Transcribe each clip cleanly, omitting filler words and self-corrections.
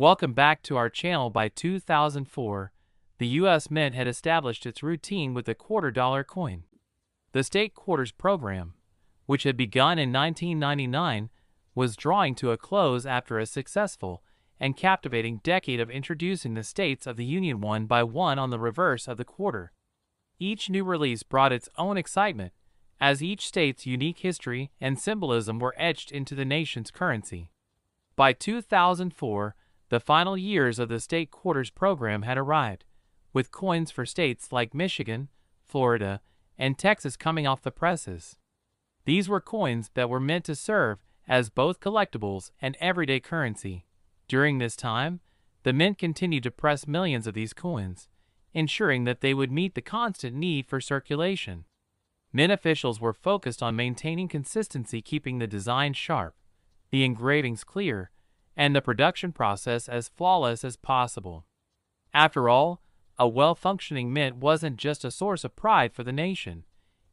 Welcome back to our channel. By 2004, the U.S. Mint had established its routine with the $quarter coin. The state quarters program, which had begun in 1999, was drawing to a close after a successful and captivating decade of introducing the states of the Union one by one on the reverse of the quarter. Each new release brought its own excitement, as each state's unique history and symbolism were etched into the nation's currency. By 2004, the final years of the state quarters program had arrived, with coins for states like Michigan, Florida, and Texas coming off the presses. These were coins that were meant to serve as both collectibles and everyday currency. During this time, the Mint continued to press millions of these coins, ensuring that they would meet the constant need for circulation. Mint officials were focused on maintaining consistency, keeping the design sharp, the engravings clear, and the production process as flawless as possible. After all, a well-functioning mint wasn't just a source of pride for the nation.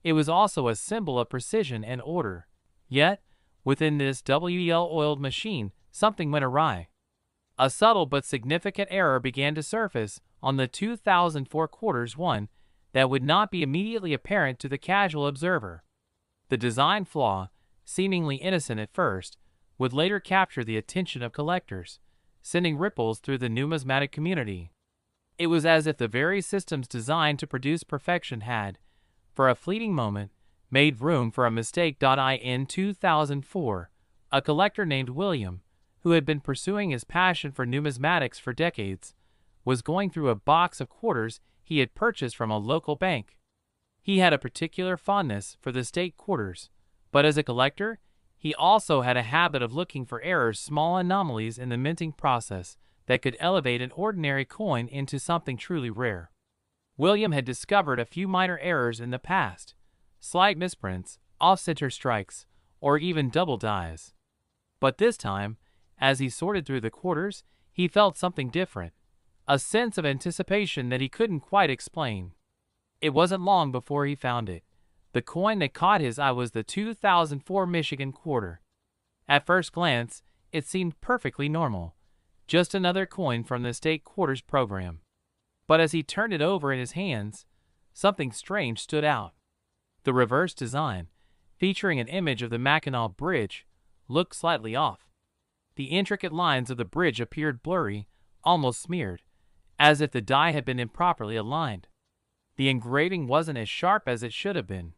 It was also a symbol of precision and order. Yet, within this well-oiled machine, something went awry. A subtle but significant error began to surface on the 2004 quarters one that would not be immediately apparent to the casual observer. The design flaw, seemingly innocent at first, would later capture the attention of collectors, sending ripples through the numismatic community. It was as if the very systems designed to produce perfection had, for a fleeting moment, made room for a mistake. In 2004, a collector named William, who had been pursuing his passion for numismatics for decades, was going through a box of quarters he had purchased from a local bank. He had a particular fondness for the state quarters, but as a collector, he also had a habit of looking for errors, small anomalies in the minting process that could elevate an ordinary coin into something truly rare. William had discovered a few minor errors in the past, slight misprints, off-center strikes, or even double dies. But this time, as he sorted through the quarters, he felt something different, a sense of anticipation that he couldn't quite explain. It wasn't long before he found it. The coin that caught his eye was the 2004 Michigan quarter. At first glance, it seemed perfectly normal, just another coin from the state quarters program. But as he turned it over in his hands, something strange stood out. The reverse design, featuring an image of the Mackinac Bridge, looked slightly off. The intricate lines of the bridge appeared blurry, almost smeared, as if the die had been improperly aligned. The engraving wasn't as sharp as it should have been.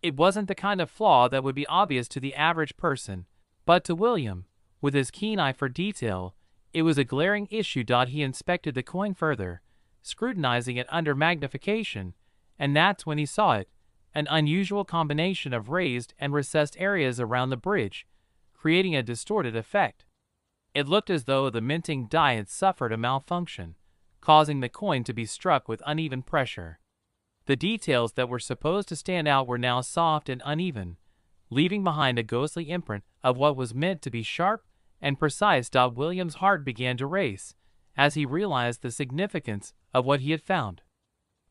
It wasn't the kind of flaw that would be obvious to the average person, but to William, with his keen eye for detail, it was a glaring issue. He inspected the coin further, scrutinizing it under magnification, and that's when he saw it, an unusual combination of raised and recessed areas around the bridge, creating a distorted effect. It looked as though the minting die had suffered a malfunction, causing the coin to be struck with uneven pressure. The details that were supposed to stand out were now soft and uneven, leaving behind a ghostly imprint of what was meant to be sharp and precise. William's heart began to race as he realized the significance of what he had found.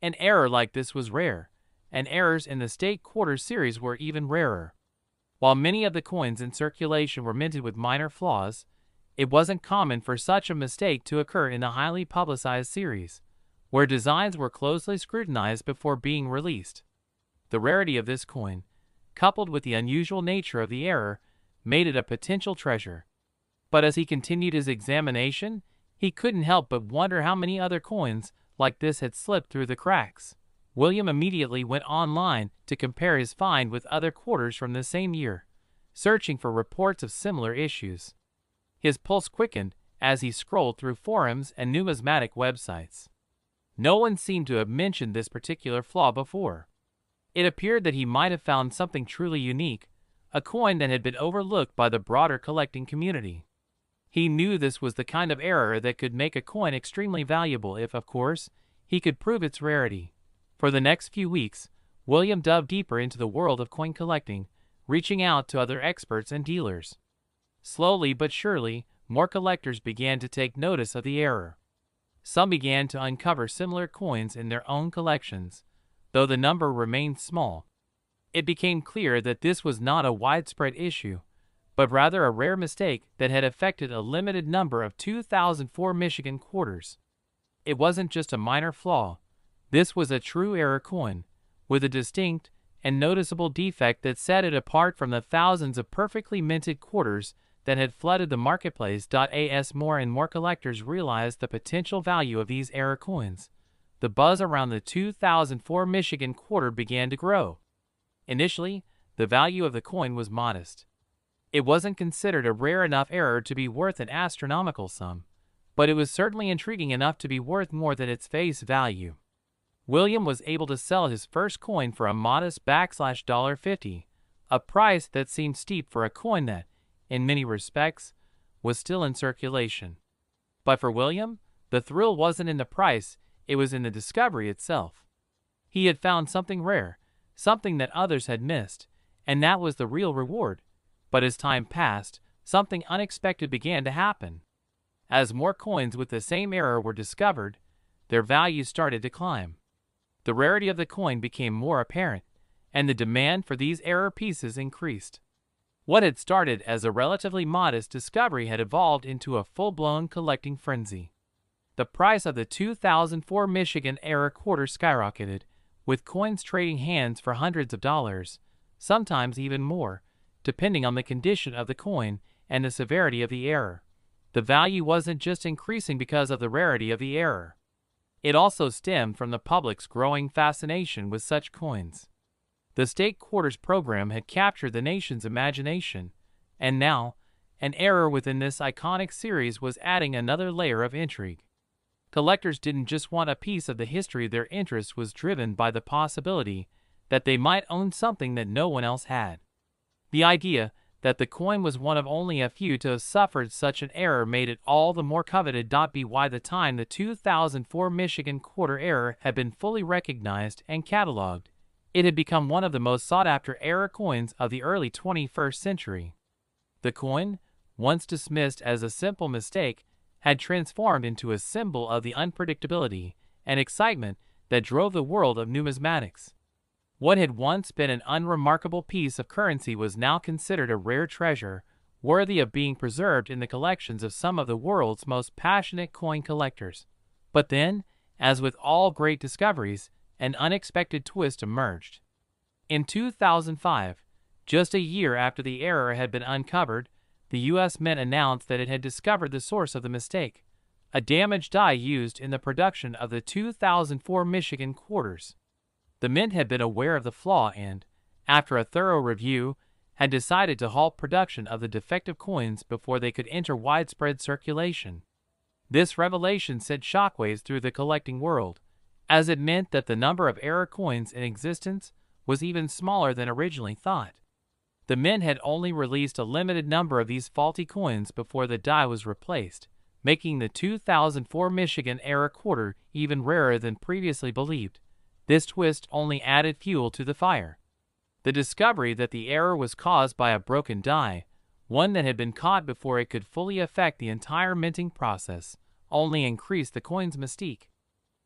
An error like this was rare, and errors in the state quarters series were even rarer. While many of the coins in circulation were minted with minor flaws, it wasn't common for such a mistake to occur in the highly publicized series, where designs were closely scrutinized before being released. The rarity of this coin, coupled with the unusual nature of the error, made it a potential treasure. But as he continued his examination, he couldn't help but wonder how many other coins like this had slipped through the cracks. William immediately went online to compare his find with other quarters from the same year, searching for reports of similar issues. His pulse quickened as he scrolled through forums and numismatic websites. No one seemed to have mentioned this particular flaw before. It appeared that he might have found something truly unique, a coin that had been overlooked by the broader collecting community. He knew this was the kind of error that could make a coin extremely valuable if, of course, he could prove its rarity. For the next few weeks, William dove deeper into the world of coin collecting, reaching out to other experts and dealers. Slowly but surely, more collectors began to take notice of the error. Some began to uncover similar coins in their own collections, though the number remained small. It became clear that this was not a widespread issue, but rather a rare mistake that had affected a limited number of 2004 Michigan quarters. It wasn't just a minor flaw. This was a true error coin, with a distinct and noticeable defect that set it apart from the thousands of perfectly minted quarters that had flooded the marketplace. As more and more collectors realized the potential value of these error coins, the buzz around the 2004 Michigan quarter began to grow. Initially, the value of the coin was modest. It wasn't considered a rare enough error to be worth an astronomical sum, but it was certainly intriguing enough to be worth more than its face value. William was able to sell his first coin for a modest $50, a price that seemed steep for a coin that, in many respects, was still in circulation. But for William, the thrill wasn't in the price, it was in the discovery itself. He had found something rare, something that others had missed, and that was the real reward. But as time passed, something unexpected began to happen. As more coins with the same error were discovered, their value started to climb. The rarity of the coin became more apparent, and the demand for these error pieces increased. What had started as a relatively modest discovery had evolved into a full-blown collecting frenzy. The price of the 2004 Michigan error quarter skyrocketed, with coins trading hands for hundreds of dollars, sometimes even more, depending on the condition of the coin and the severity of the error. The value wasn't just increasing because of the rarity of the error. It also stemmed from the public's growing fascination with such coins. The state quarters program had captured the nation's imagination, and now, an error within this iconic series was adding another layer of intrigue. Collectors didn't just want a piece of the history, their interest was driven by the possibility that they might own something that no one else had. The idea that the coin was one of only a few to have suffered such an error made it all the more coveted. By the time the 2004 Michigan quarter error had been fully recognized and cataloged, it had become one of the most sought-after error coins of the early 21st century. The coin, once dismissed as a simple mistake, had transformed into a symbol of the unpredictability and excitement that drove the world of numismatics. What had once been an unremarkable piece of currency was now considered a rare treasure, worthy of being preserved in the collections of some of the world's most passionate coin collectors. But then, as with all great discoveries, an unexpected twist emerged. In 2005, just a year after the error had been uncovered, the U.S. Mint announced that it had discovered the source of the mistake, a damaged die used in the production of the 2004 Michigan quarters. The Mint had been aware of the flaw and, after a thorough review, had decided to halt production of the defective coins before they could enter widespread circulation. This revelation sent shockwaves through the collecting world, as it meant that the number of error coins in existence was even smaller than originally thought. The Mint had only released a limited number of these faulty coins before the die was replaced, making the 2004 Michigan error quarter even rarer than previously believed. This twist only added fuel to the fire. The discovery that the error was caused by a broken die, one that had been caught before it could fully affect the entire minting process, only increased the coin's mystique.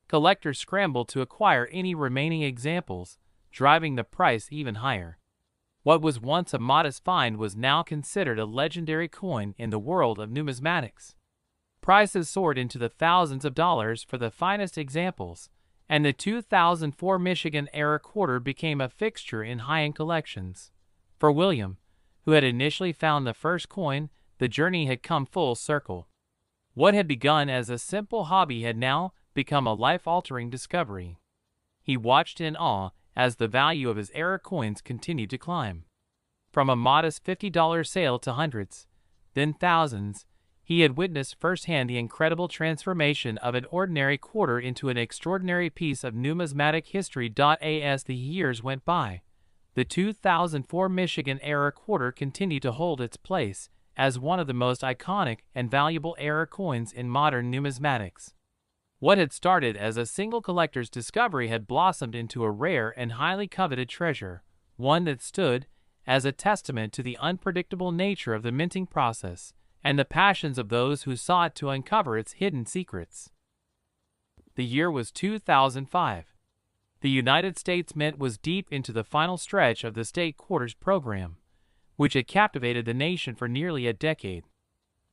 Collectors scrambled to acquire any remaining examples, driving the price even higher. What was once a modest find was now considered a legendary coin in the world of numismatics. Prices soared into the thousands of dollars for the finest examples, and the 2004 Michigan error quarter became a fixture in high-end collections. For William, who had initially found the first coin, the journey had come full circle. What had begun as a simple hobby had now become a life-altering discovery. He watched in awe as the value of his error coins continued to climb. From a modest $50 sale to hundreds, then thousands, he had witnessed firsthand the incredible transformation of an ordinary quarter into an extraordinary piece of numismatic history. As the years went by, the 2004 Michigan error quarter continued to hold its place as one of the most iconic and valuable error coins in modern numismatics. What had started as a single collector's discovery had blossomed into a rare and highly coveted treasure, one that stood as a testament to the unpredictable nature of the minting process and the passions of those who sought to uncover its hidden secrets. The year was 2005. The United States Mint was deep into the final stretch of the state quarters program, which had captivated the nation for nearly a decade.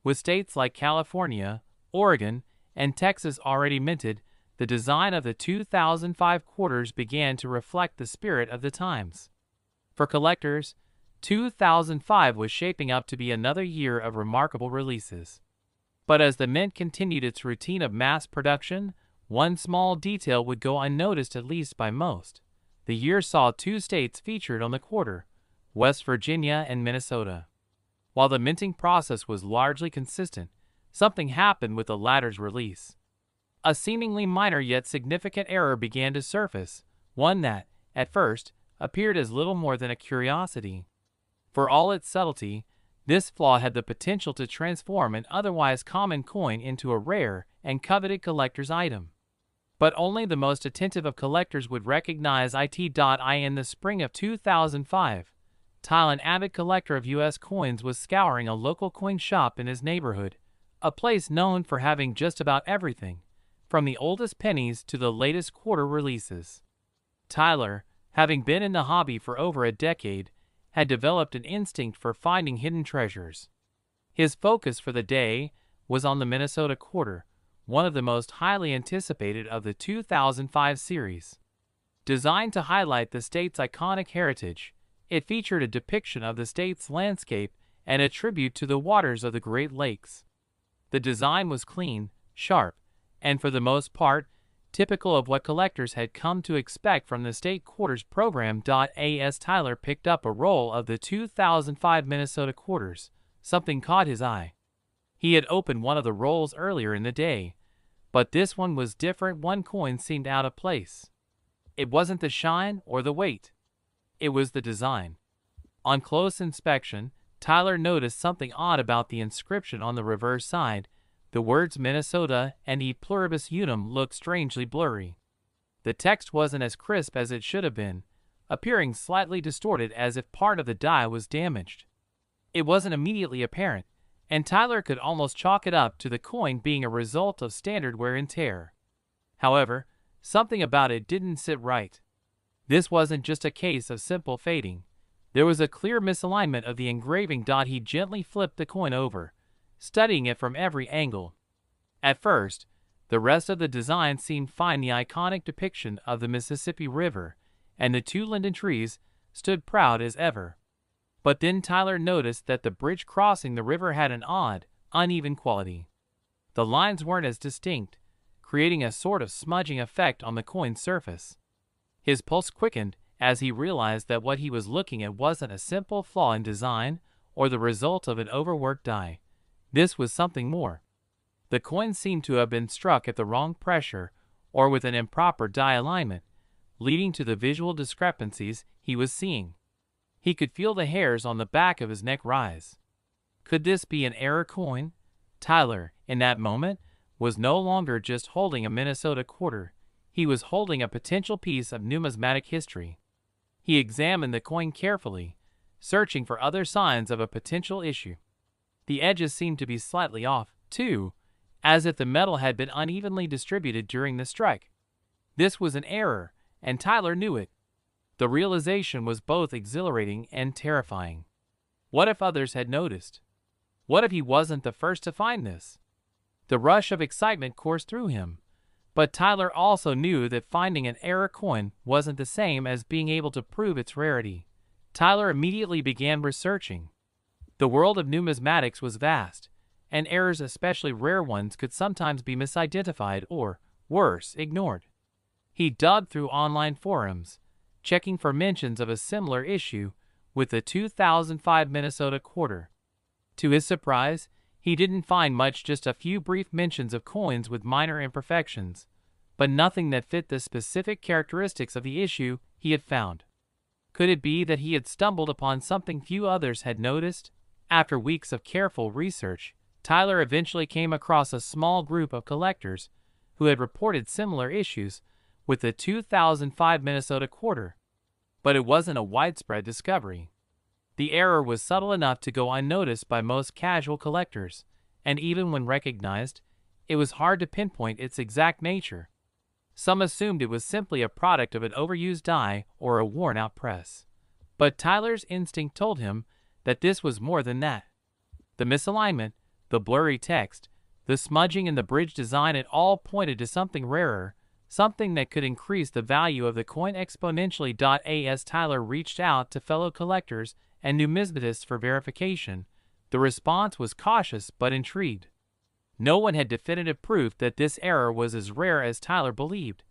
With states like California, Oregon, and Texas already minted, the design of the 2005 quarters began to reflect the spirit of the times. For collectors, 2005 was shaping up to be another year of remarkable releases. But as the mint continued its routine of mass production, one small detail would go unnoticed, at least by most. The year saw two states featured on the quarter, West Virginia and Minnesota. While the minting process was largely consistent, something happened with the latter's release. A seemingly minor yet significant error began to surface, one that, at first, appeared as little more than a curiosity. For all its subtlety, this flaw had the potential to transform an otherwise common coin into a rare and coveted collector's item. But only the most attentive of collectors would recognize it. In the spring of 2005, Tyler, an avid collector of U.S. coins, was scouring a local coin shop in his neighborhood, a place known for having just about everything, from the oldest pennies to the latest quarter releases. Tyler, having been in the hobby for over a decade, had developed an instinct for finding hidden treasures. His focus for the day was on the Minnesota quarter, one of the most highly anticipated of the 2005 series. Designed to highlight the state's iconic heritage, it featured a depiction of the state's landscape and a tribute to the waters of the Great Lakes. The design was clean, sharp, and for the most part, typical of what collectors had come to expect from the state quarters program. As Tyler picked up a roll of the 2005 Minnesota quarters, something caught his eye. He had opened one of the rolls earlier in the day, but this one was different. One coin seemed out of place. It wasn't the shine or the weight. It was the design. On close inspection, Tyler noticed something odd about the inscription on the reverse side. The words Minnesota and E pluribus unum looked strangely blurry. The text wasn't as crisp as it should have been, appearing slightly distorted as if part of the die was damaged. It wasn't immediately apparent, and Tyler could almost chalk it up to the coin being a result of standard wear and tear. However, something about it didn't sit right. This wasn't just a case of simple fading. There was a clear misalignment of the engraving. He gently flipped the coin over, studying it from every angle. At first, the rest of the design seemed fine. The iconic depiction of the Mississippi River and the two linden trees stood proud as ever. But then Tyler noticed that the bridge crossing the river had an odd, uneven quality. The lines weren't as distinct, creating a sort of smudging effect on the coin's surface. His pulse quickened as he realized that what he was looking at wasn't a simple flaw in design or the result of an overworked die. This was something more. The coin seemed to have been struck at the wrong pressure or with an improper die alignment, leading to the visual discrepancies he was seeing. He could feel the hairs on the back of his neck rise. Could this be an error coin? Tyler, in that moment, was no longer just holding a Minnesota quarter. He was holding a potential piece of numismatic history. He examined the coin carefully, searching for other signs of a potential issue. The edges seemed to be slightly off, too, as if the metal had been unevenly distributed during the strike. This was an error, and Tyler knew it. The realization was both exhilarating and terrifying. What if others had noticed? What if he wasn't the first to find this? The rush of excitement coursed through him. But Tyler also knew that finding an error coin wasn't the same as being able to prove its rarity. Tyler immediately began researching. The world of numismatics was vast, and errors, especially rare ones, could sometimes be misidentified or, worse, ignored. He dug through online forums, checking for mentions of a similar issue with the 2005 Minnesota quarter. To his surprise, he didn't find much, just a few brief mentions of coins with minor imperfections, but nothing that fit the specific characteristics of the issue he had found. Could it be that he had stumbled upon something few others had noticed? After weeks of careful research, Tyler eventually came across a small group of collectors who had reported similar issues with the 2005 Minnesota quarter. But it wasn't a widespread discovery. The error was subtle enough to go unnoticed by most casual collectors, and even when recognized, it was hard to pinpoint its exact nature. Some assumed it was simply a product of an overused die or a worn-out press. But Tyler's instinct told him that this was more than that. The misalignment, the blurry text, the smudging and the bridge design, it all pointed to something rarer, something that could increase the value of the coin exponentially. As Tyler reached out to fellow collectors and numismatists for verification, the response was cautious but intrigued. No one had definitive proof that this error was as rare as Tyler believed,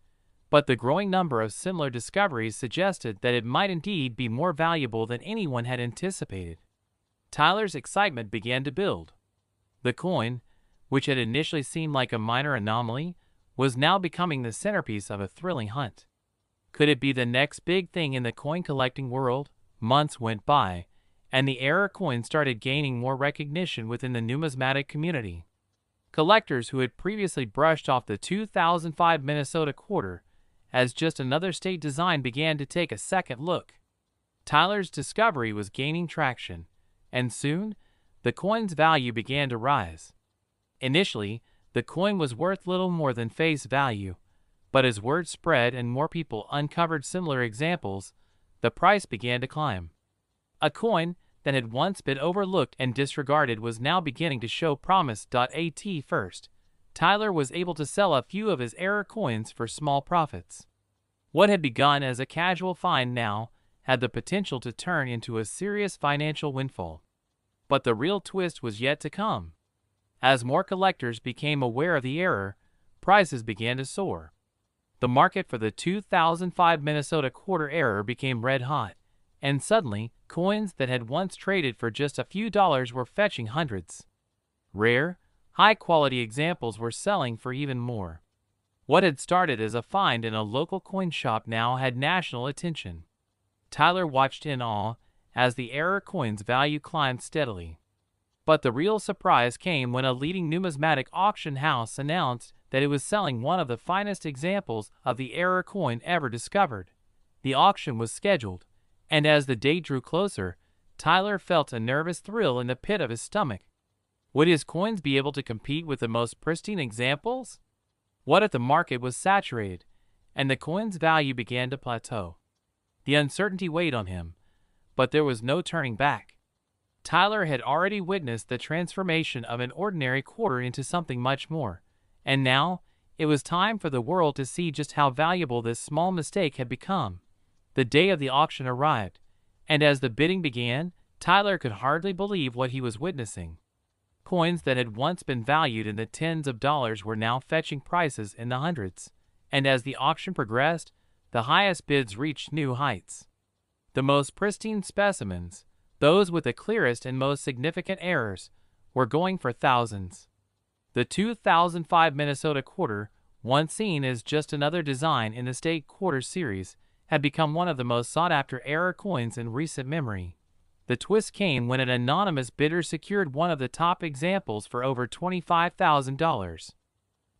but the growing number of similar discoveries suggested that it might indeed be more valuable than anyone had anticipated. Tyler's excitement began to build. The coin, which had initially seemed like a minor anomaly, was now becoming the centerpiece of a thrilling hunt. Could it be the next big thing in the coin collecting world? Months went by, and the error coin started gaining more recognition within the numismatic community. Collectors who had previously brushed off the 2005 Minnesota quarter as just another state design began to take a second look. Tyler's discovery was gaining traction, and soon, the coin's value began to rise. Initially, the coin was worth little more than face value, but as word spread and more people uncovered similar examples, the price began to climb. A coin that had once been overlooked and disregarded was now beginning to show promise. At first, Tyler was able to sell a few of his error coins for small profits. What had begun as a casual find now had the potential to turn into a serious financial windfall. But the real twist was yet to come. As more collectors became aware of the error, prices began to soar. The market for the 2005 Minnesota quarter error became red hot, and suddenly, coins that had once traded for just a few dollars were fetching hundreds. Rare, high-quality examples were selling for even more. What had started as a find in a local coin shop now had national attention. Tyler watched in awe as the error coin's value climbed steadily. But the real surprise came when a leading numismatic auction house announced that it was selling one of the finest examples of the error coin ever discovered. The auction was scheduled, and as the date drew closer, Tyler felt a nervous thrill in the pit of his stomach. Would his coins be able to compete with the most pristine examples? What if the market was saturated, and the coin's value began to plateau? The uncertainty weighed on him, but there was no turning back. Tyler had already witnessed the transformation of an ordinary quarter into something much more, and now it was time for the world to see just how valuable this small mistake had become. The day of the auction arrived, and as the bidding began, Tyler could hardly believe what he was witnessing. Coins that had once been valued in the tens of dollars were now fetching prices in the hundreds, and as the auction progressed, the highest bids reached new heights. The most pristine specimens, those with the clearest and most significant errors, were going for thousands. The 2005 Minnesota quarter, once seen as just another design in the state quarter series, had become one of the most sought-after error coins in recent memory. The twist came when an anonymous bidder secured one of the top examples for over $25,000.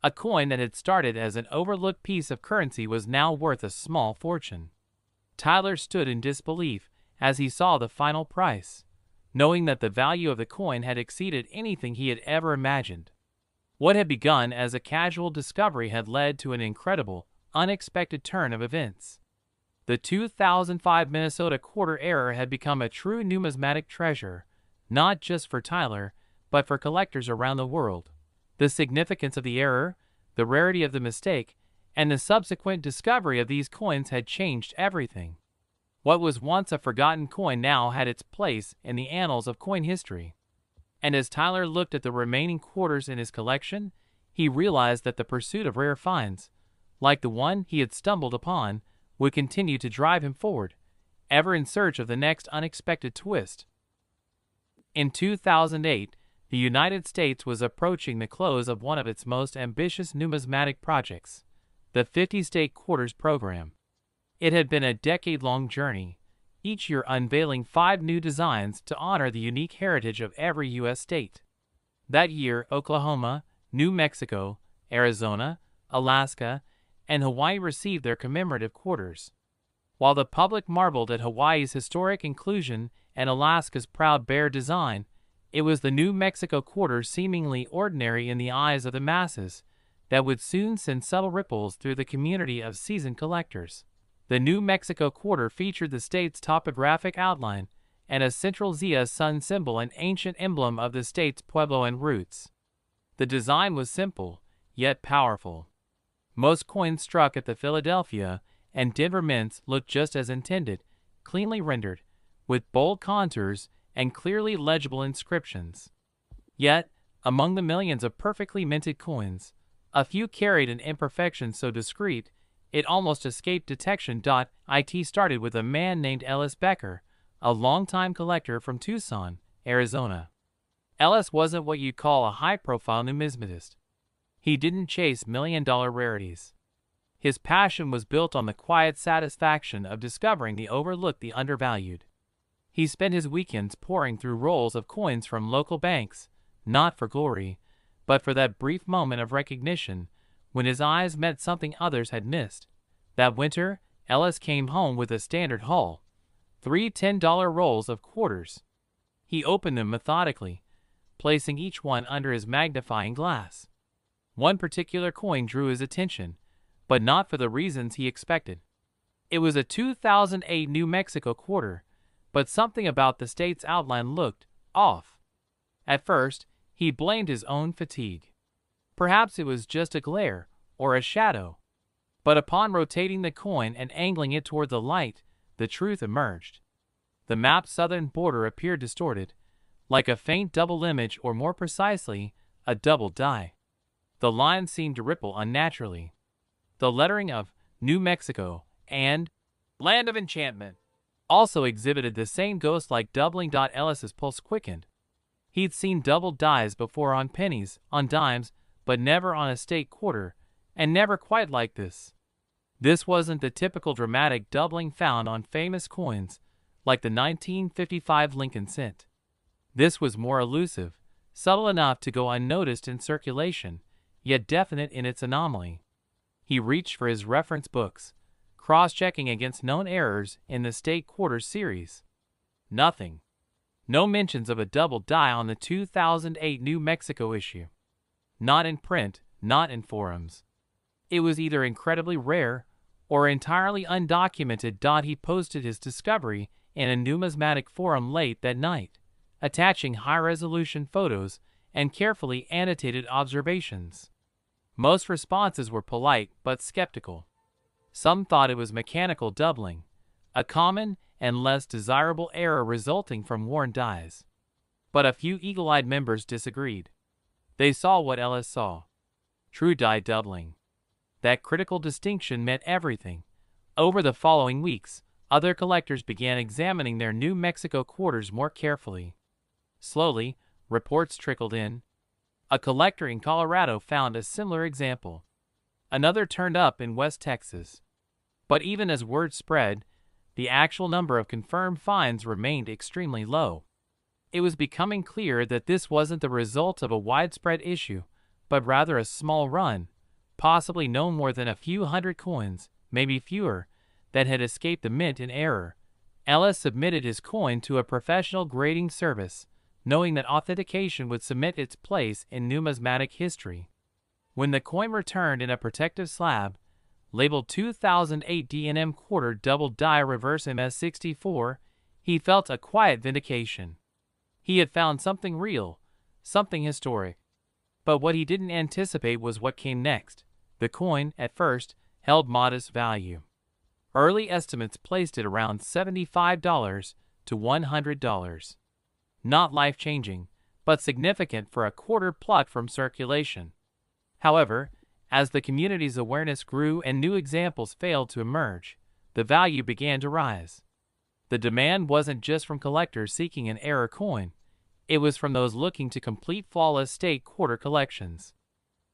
A coin that had started as an overlooked piece of currency was now worth a small fortune. Tyler stood in disbelief as he saw the final price, knowing that the value of the coin had exceeded anything he had ever imagined. What had begun as a casual discovery had led to an incredible, unexpected turn of events. The 2005 Minnesota quarter error had become a true numismatic treasure, not just for Tyler, but for collectors around the world. The significance of the error, the rarity of the mistake, and the subsequent discovery of these coins had changed everything. What was once a forgotten coin now had its place in the annals of coin history. And as Tyler looked at the remaining quarters in his collection, he realized that the pursuit of rare finds, like the one he had stumbled upon, would continue to drive him forward, ever in search of the next unexpected twist. In 2008, the United States was approaching the close of one of its most ambitious numismatic projects, the 50-state quarters program. It had been a decade-long journey, each year unveiling 5 new designs to honor the unique heritage of every U.S. state. That year, Oklahoma, New Mexico, Arizona, Alaska, and Hawaii received their commemorative quarters. While the public marveled at Hawaii's historic inclusion and Alaska's proud bear design, it was the New Mexico quarter, seemingly ordinary in the eyes of the masses, that would soon send subtle ripples through the community of seasoned collectors. The New Mexico quarter featured the state's topographic outline, and a central Zia sun symbol, an ancient emblem of the state's Puebloan roots. The design was simple, yet powerful. Most coins struck at the Philadelphia and Denver mints looked just as intended, cleanly rendered, with bold contours and clearly legible inscriptions. Yet, among the millions of perfectly minted coins, a few carried an imperfection so discreet it almost escaped detection. It started with a man named Ellis Becker, a longtime collector from Tucson, Arizona. Ellis wasn't what you'd call a high-profile numismatist. He didn't chase million-dollar rarities. His passion was built on the quiet satisfaction of discovering the overlooked, the undervalued. He spent his weekends poring through rolls of coins from local banks, not for glory, but for that brief moment of recognition when his eyes met something others had missed. That winter, Ellis came home with a standard haul, 3 $10 rolls of quarters. He opened them methodically, placing each one under his magnifying glass. One particular coin drew his attention, but not for the reasons he expected. It was a 2008 New Mexico quarter, but something about the state's outline looked off. At first, he blamed his own fatigue. Perhaps it was just a glare or a shadow. But upon rotating the coin and angling it toward the light, the truth emerged. The map's southern border appeared distorted, like a faint double image, or more precisely, a double die. The lines seemed to ripple unnaturally. The lettering of New Mexico and Land of Enchantment also exhibited the same ghost-like doubling. Ellis's pulse quickened. He'd seen double dies before on pennies, on dimes, but never on a state quarter, and never quite like this. This wasn't the typical dramatic doubling found on famous coins, like the 1955 Lincoln cent. This was more elusive, subtle enough to go unnoticed in circulation, yet definite in its anomaly. He reached for his reference books, cross-checking against known errors in the state quarter series. Nothing. No mentions of a double die on the 2008 New Mexico issue. Not in print, not in forums. It was either incredibly rare or entirely undocumented. He posted his discovery in a numismatic forum late that night, attaching high-resolution photos and carefully annotated observations. Most responses were polite but skeptical. Some thought it was mechanical doubling, a common and less desirable error resulting from worn dies. But a few eagle-eyed members disagreed. They saw what Ellis saw: true die doubling. That critical distinction meant everything. Over the following weeks, other collectors began examining their New Mexico quarters more carefully. Slowly, reports trickled in. A collector in Colorado found a similar example. Another turned up in West Texas. But even as word spread, the actual number of confirmed finds remained extremely low. It was becoming clear that this wasn't the result of a widespread issue, but rather a small run, possibly no more than a few hundred coins, maybe fewer, that had escaped the mint in error. Ellis submitted his coin to a professional grading service, knowing that authentication would cement its place in numismatic history. When the coin returned in a protective slab, labeled 2008 D&M quarter double die reverse MS64, he felt a quiet vindication. He had found something real, something historic. But what he didn't anticipate was what came next. The coin, at first, held modest value. Early estimates placed it around $75 to $100. Not life-changing, but significant for a quarter plucked from circulation. However, as the community's awareness grew and new examples failed to emerge, the value began to rise. The demand wasn't just from collectors seeking an error coin. It was from those looking to complete flawless state quarter collections.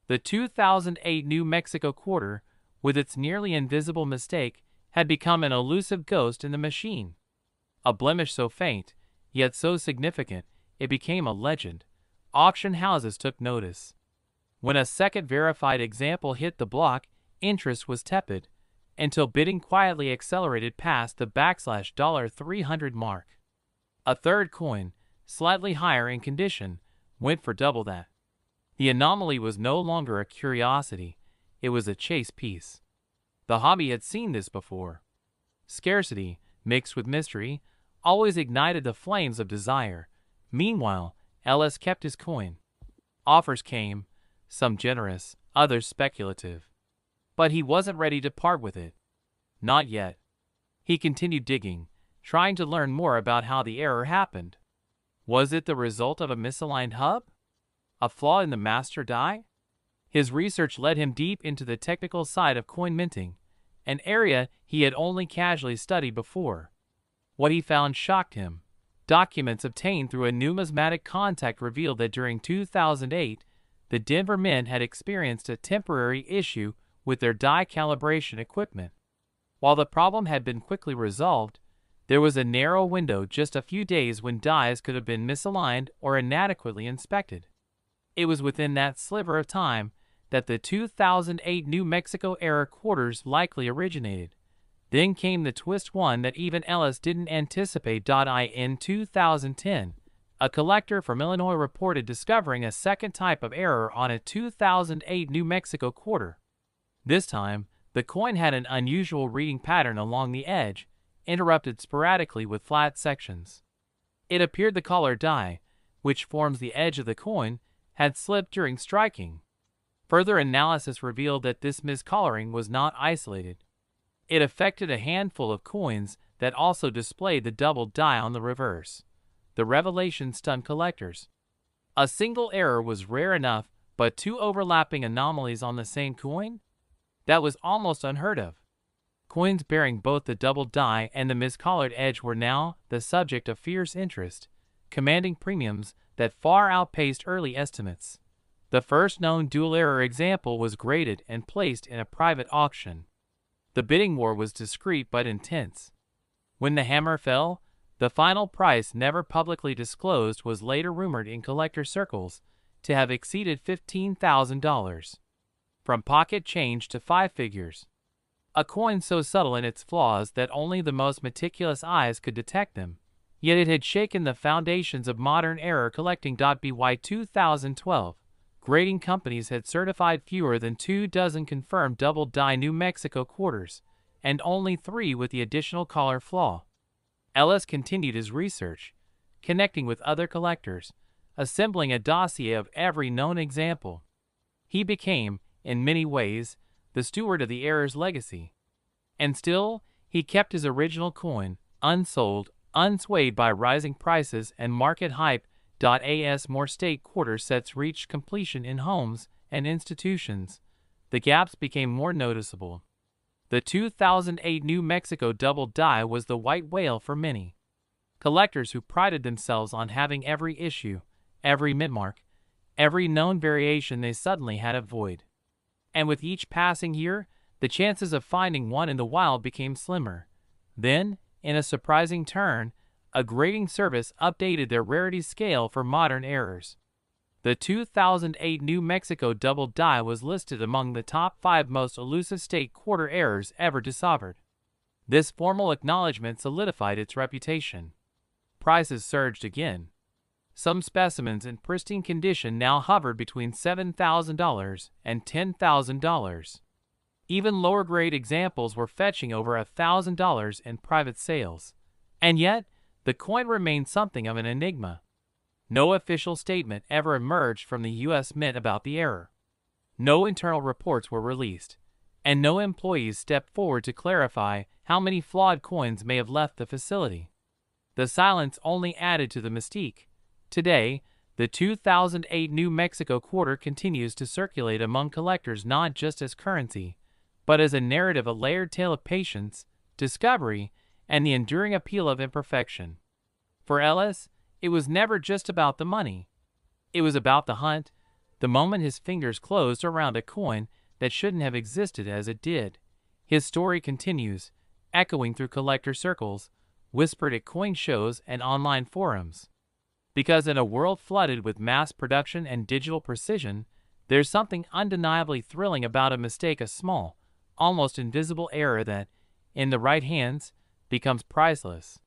The 2008 New Mexico quarter, with its nearly invisible mistake, had become an elusive ghost in the machine. A blemish so faint, yet so significant, it became a legend. Auction houses took notice. When a second verified example hit the block, interest was tepid, until bidding quietly accelerated past the $300 mark. A third coin, slightly higher in condition, went for double that. The anomaly was no longer a curiosity, it was a chase piece. The hobby had seen this before. Scarcity, mixed with mystery, always ignited the flames of desire. Meanwhile, Ellis kept his coin. Offers came, some generous, others speculative. But he wasn't ready to part with it. Not yet. He continued digging, trying to learn more about how the error happened. Was it the result of a misaligned hub? A flaw in the master die? His research led him deep into the technical side of coin minting, an area he had only casually studied before. What he found shocked him. Documents obtained through a numismatic contact revealed that during 2008, the Denver Mint had experienced a temporary issue with their die calibration equipment. While the problem had been quickly resolved, there was a narrow window, just a few days, when dies could have been misaligned or inadequately inspected. It was within that sliver of time that the 2008 New Mexico era quarters likely originated. Then came the twist, one that even Ellis didn't anticipate. In 2010, a collector from Illinois reported discovering a second type of error on a 2008 New Mexico quarter. This time, the coin had an unusual reading pattern along the edge, interrupted sporadically with flat sections. It appeared the collar die, which forms the edge of the coin, had slipped during striking. Further analysis revealed that this miscoloring was not isolated. It affected a handful of coins that also displayed the doubled die on the reverse. The revelation stunned collectors. A single error was rare enough, but two overlapping anomalies on the same coin? That was almost unheard of. Coins bearing both the doubled die and the miscolored edge were now the subject of fierce interest, commanding premiums that far outpaced early estimates. The first known dual-error example was graded and placed in a private auction. The bidding war was discreet but intense. When the hammer fell, the final price, never publicly disclosed, was later rumored in collector circles to have exceeded $15,000. From pocket change to five figures. A coin so subtle in its flaws that only the most meticulous eyes could detect them. Yet it had shaken the foundations of modern error collecting. By 2012, grading companies had certified fewer than 24 confirmed double die New Mexico quarters, and only 3 with the additional collar flaw. Ellis continued his research, connecting with other collectors, assembling a dossier of every known example. He became, in many ways, the steward of the error's legacy. And still, he kept his original coin, unsold, unswayed by rising prices and market hype. As more state quarter sets reached completion in homes and institutions, the gaps became more noticeable. The 2008 New Mexico double die was the white whale for many. Collectors who prided themselves on having every issue, every mintmark, every known variation, they suddenly had a void. And with each passing year, the chances of finding one in the wild became slimmer. Then, in a surprising turn, a grading service updated their rarity scale for modern errors. The 2008 New Mexico double die was listed among the top 5 most elusive state quarter errors ever deciphered. This formal acknowledgement solidified its reputation. Prices surged again. Some specimens in pristine condition now hovered between $7,000 and $10,000. Even lower-grade examples were fetching over $1,000 in private sales. And yet, the coin remained something of an enigma. No official statement ever emerged from the U.S. Mint about the error. No internal reports were released, and no employees stepped forward to clarify how many flawed coins may have left the facility. The silence only added to the mystique. Today, the 2008 New Mexico quarter continues to circulate among collectors not just as currency, but as a narrative, a layered tale of patience, discovery, and the enduring appeal of imperfection. For Ellis, it was never just about the money. It was about the hunt, the moment his fingers closed around a coin that shouldn't have existed as it did. His story continues, echoing through collector circles, whispered at coin shows and online forums. Because in a world flooded with mass production and digital precision, there's something undeniably thrilling about a mistake, a small, almost invisible error that, in the right hands, becomes priceless.